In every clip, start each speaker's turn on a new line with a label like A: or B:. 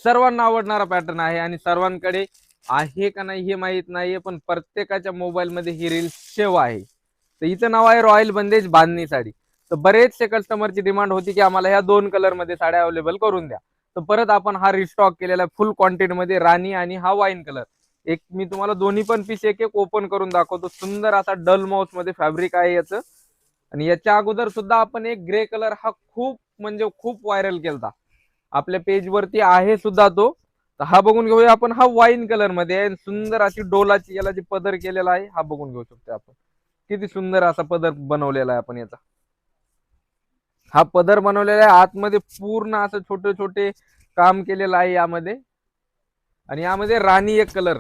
A: सर्वांना आवडणारा पॅटर्न आहे आणि सर्वांकडे आहे का नाही हे माहित नाहीये, पण प्रत्येकाच्या मोबाईल मध्ये ही रील सेव्ह आहे. तर हिचं नाव आहे रॉयल बंदेज बांधणी साडी. तर बरेचसे कस्टमरची डिमांड होती की आम्हाला ह्या 2 कलर मध्ये साड्या अवेलेबल करून द्या. तर परत आपण हा रिस्टॉक केलेला फुल क्वांटिटी मध्ये राणी आणि हा वाईन कलर. एक मी तुम्हाला दोन्ही पण पीस एक एक ओपन करून दाखवतो. सुंदर असा डल माउस मध्ये फॅब्रिक आहे याचं. आणि याच्या अगोदर सुद्धा आपण एक ग्रे कलर हा खूप म्हणजे खूप व्हायरल केलता, आपल्या पेज वरती आहे सुद्धा तो. तर हा बघून घेऊया आपण. हा वाईन कलर मध्ये आहे, सुंदर अशी डोलाची याला जी पदर केलेला आहे हा बघून घेऊ शकतो आपण. किती सुंदर असा पदर बनवलेला आहे आपण याचा. हा पदर बनवलेला आहे, आतमध्ये पूर्ण असं छोटे छोटे काम केलेलं आहे यामध्ये. आणि यामध्ये राणी एक कलर,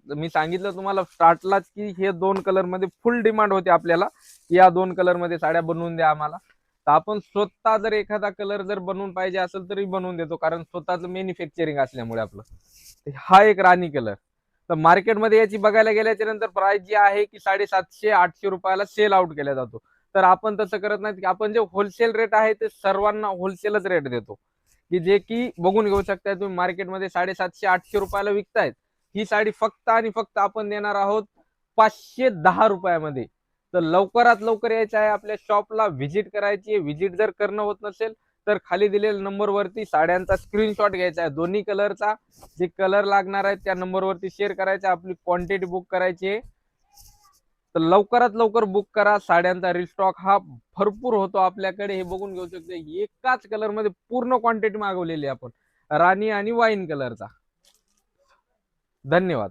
A: मी सांगितलं तुम्हाला स्टार्टलाच की हे 2 कलर मध्ये फुल डिमांड होते आपल्याला, या 2 कलर मध्ये साड्या बनवून द्या आम्हाला. तर आपण स्वतः जर एखादा कलर जर बनवून पाहिजे असेल तरी बनवून देतो, कारण स्वतःच मॅन्युफॅक्चरिंग असल्यामुळे आपलं. हा एक राणी कलर. तर मार्केटमध्ये याची बघायला गेल्याच्या नंतर प्राइस जी आहे की 750-800 रुपयाला सेल आउट केला जातो. तर आपण तसं करत नाही की आपण जे होलसेल रेट आहे ते सर्वांना होलसेलच रेट देतो, की जे की बघून घेऊ शकता तुम्ही मार्केटमध्ये 750-800 रुपयाला विकतायत. ही साडी फक्त आणि फक्त आपण देणार आहोत 510 रुपयामध्ये. तर लवकरात लवकर यायचं आहे, आपल्या शॉपला व्हिजिट करायची. व्हिजिट जर करणं होत नसेल तर खाली दिलेल्या नंबरवरती साड्यांचा स्क्रीनशॉट घ्यायचा आहे, दोन्ही कलरचा. जे कलर लागणार आहेत त्या नंबरवरती शेअर करायचा, आपली क्वांटिटी बुक करायची आहे. तर लवकरात लवकर बुक करा. साड्यांचा रिस्टॉक हा भरपूर होतो आपल्याकडे. हे बघून घेऊ शकतो, एकाच कलर मध्ये पूर्ण क्वांटिटी मागवलेली आपण, राणी आणि वाईन कलरचा. धन्यवाद.